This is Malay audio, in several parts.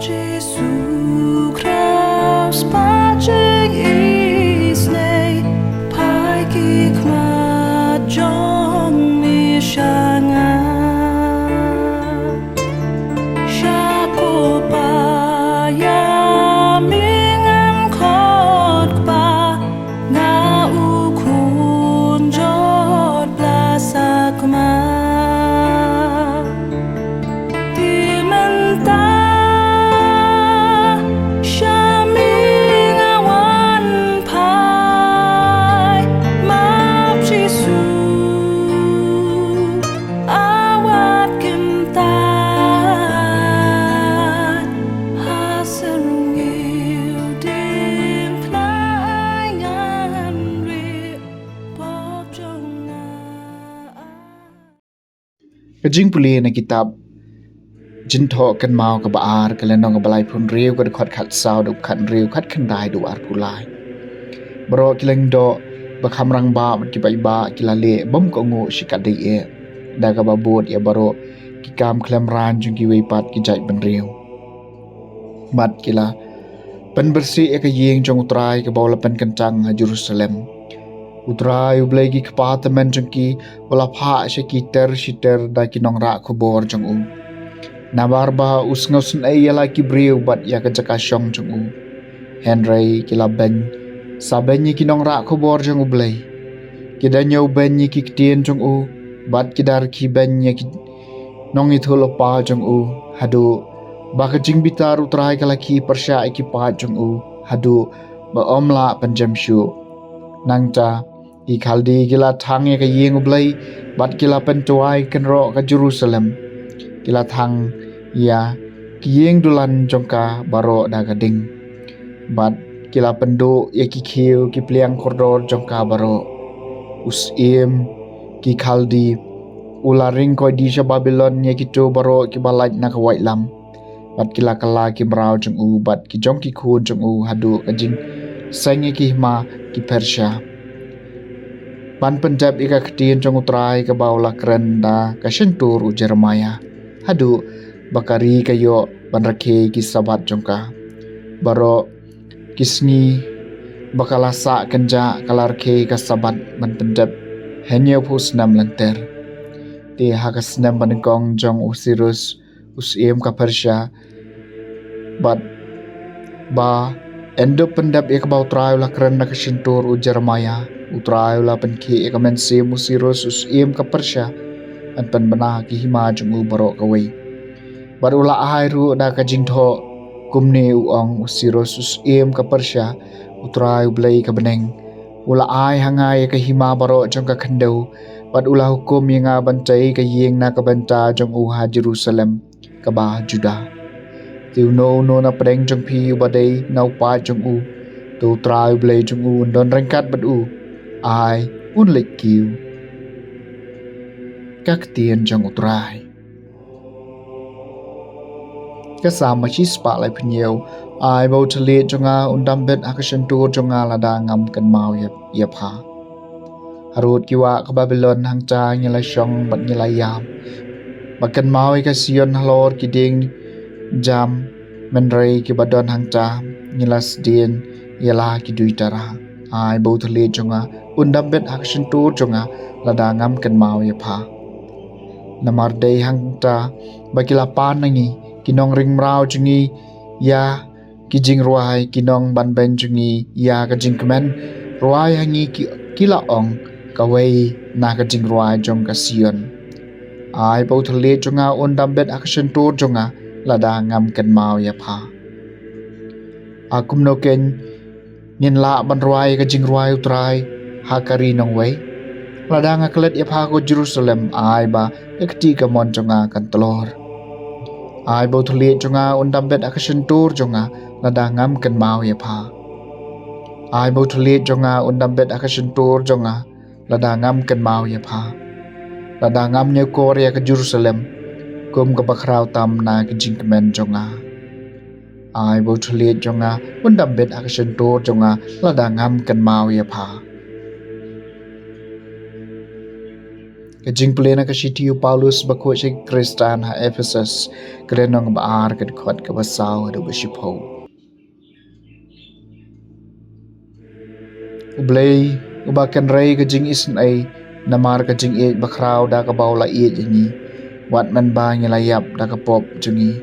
Jesu Christ patching isnei pai ki kma jong mi shanga shapo pa ya mingam khot pa na u kun jot plasa kma Jingpule na kitab Jintho kan mau ka baar kalenong ka balai pun riu ka khot khat sao du khat riu khat khandai du ar pulai bro kileng do ba khamrang ba ki bai ba kilale bom ko ngo shikat dei e da ka babot ya baro ki kam klem ran jung ki wei pat ki jai ban riu mat kila pen bersih e ka yeng jong Trai ka baula pen kencang Jerusalem Utrai ublai ki apartment jong ki wala pha she ki shiter da ki nong ra khubor jong u nabar ba usngau sun ai yala ki briu bat ya ka jaka shong jong u Henry ki la ben saben ki nong ra khubor jong ublai ki da nyau ben ki tien jong u bat ki dar ki ben ki nong i tholo pa jong u hadu ba ka jing bitar Utrai kala ki persha ki pa jong u hadu ba omla panjam shu nangta I khaldi kila thang ya ka yeng ublai bat kila pentuai kan ro ka Jerusalem kila thang ya ki yeng dulan jongka baro da ka ding bat kila pendo ya ki khiu ki pliang koridor jongka baro us ki khaldi ula ring ko di sha Babylon ya ki to baro ki balaj na ka wai lam bat kila kala ki brau jong u bat ki jong ki khun jong u hadu ka jing Sngi ki ma ki Persia Pan penjab ika ketien jong Trai ka baula keren da ka shentur u Jeremiah hadu bakari kayo banrakhe ki sabat jongka baro kisngi bakalasa kenja kalarkhe ka sabat ban penjab henyo pusnam lenter te hakasnam banengkong jong usirus usiem ka Persia bat ba endo pendap ika bau Trai la keren da ka shentur u Jeremiah Utrai la penki ekamen se musirus usiem ka Persia an pen bana ki hima jungu baro kawai barula ahairu da ka jingtho kumne uong usirus usiem ka Persia Utrai ublai ka beneng ula ai hangai ka hima baro jong ka khandau bat ula hukum yanga bantai ka yeng na ka banta jong u ha Jerusalem ka ba Juda tiu no na pedeng jong pi badai nau pa jong u tu Trai ublai jong u don rengkat bat u ai un lek kiu các tiền trong Trai các sama chi spa lại nhiều ai bao chile trong a undam bet action tour trong a là đang ngam kan mau yep ha harut kiwa ka Babylon hang cha nyala shong bat nyala yam bakan mau ka Sion halor ki ding jam menrei ki badon hang cha nyala sdien yala ki duitara ai bao chile trong a undam bet action tour trong a là đang ngam kan mau yep ha namar day hang ta bakila pan nangi kinong ring mrau chungi ya kijing ruai kinong ban ben chungi ya ka jing kmen ruai hangi kila ong kawai na ka jing ruai jong ka Sion ai bau thale chunga undam bet action tour jonga lada ngam kan mau ya pha akum no ken nin la ban ruai ka jing ruai Utrai hakari nong wei lada ngaklet ya pha ko Jerusalem ai ba ekti ka mon jonga kan telor ai bo thule jonga undam bet action tour jonga lada ngam kan mau ya pha ai bo thule jonga undam bet action tour jonga lada ngam kan mau ya pha lada ngam ne Korea ka Jerusalem kum ka bakrau tam na ka jingmen jonga ai bo thule jonga undam bet action tour jonga lada ngam kan mau ya pha Ka Jingpule na ka sitiu Paulus bako si Kristan ha Ephesus kelenong baar ka khot ka Basaw do basipo ublay ubakan ray ka jing isn ay namar ka jing e bakraw da ka bawla e yangi wat man ba ngilayap da ka pop jungi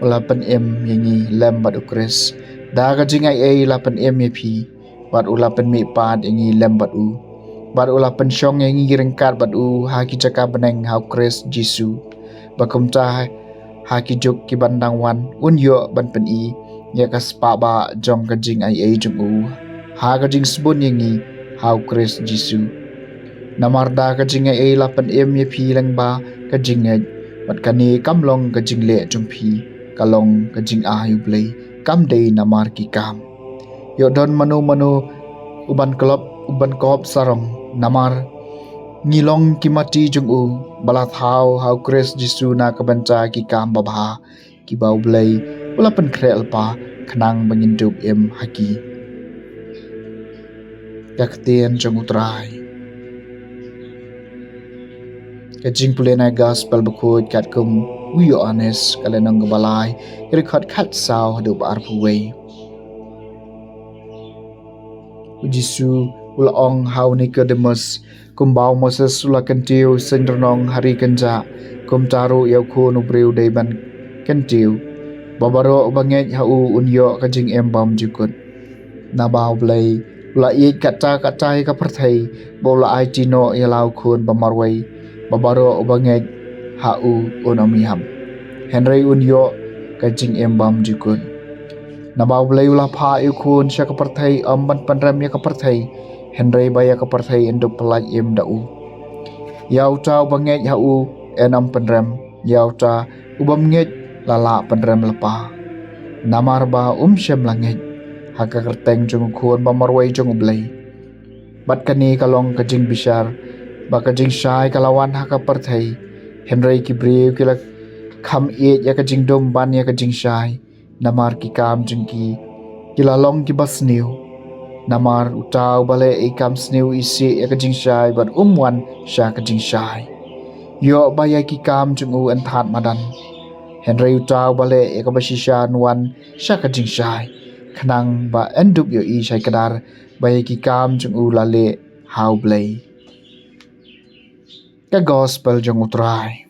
wala pan yangi lembat ukris da ka jing ay lapan yapi wat ulapan mi pad yangi lembat bat ulapan syong yangi girengkat bat haki caka beneng hau kris jisu bakum ta haki juk ki bandang wan unyo ban pen ya ka spa ba jong ka jing ay jung ha ka jing sbun yangi hau kris jisu namarda ka jing ay lapan yapi lang ba ka jing ay bat kani kamlong ka jing le jung pi kalong ka jing ayu blay kam day namar ki kam yo don manu uban kop sarong namar ngilong ki mati jung balat hau kris jisu na kabanca ki kam babha ki bau blay wala pen krel pa khnang bangindup haki yaktien jung Trai ka Jingpule na gospel bakut kat kum uyo anes kalenong gabalai rekhot khat saw hadu bar puway Jisu ula ong hau Nicodemus kumbau Moses ula kentiu sendronong hari kenja kum taru yau ku nubriu daiban kentiu babaro banget hau unyo kajing embam jukut nabau blay ula i kata ka perthai bola ai tino yalau kun bamarwai babaro banget hau unomiham Henry unyo kajing embam jukut nabau blay ula pha ikun sya kaperthai amban panram ya kaperthai Henry baya kaperthai enduk pelaj dau yau tau banget hau enam panram yau ta ubam nget lala panram lepa namar ba syam langit haka kerteng jung kun bamarwai jung blay bat kani kalong kajing bishar ba kajing syai kalawan haka perthai Henry kibriu kila kham ya kajing dom ban ya kajing syai namar ki kam jengki kilalong ki basniu namar utau bale ikam sniu isi ya kajing syai bat wan sya kajing syai yo baya ki kam jungu anthat madan Henry utau bale ya kabasishan wan sya kajing syai khnang ba enduk yo i syai kadar baya ki kam jungu lale hau blay ka gospel jung Trai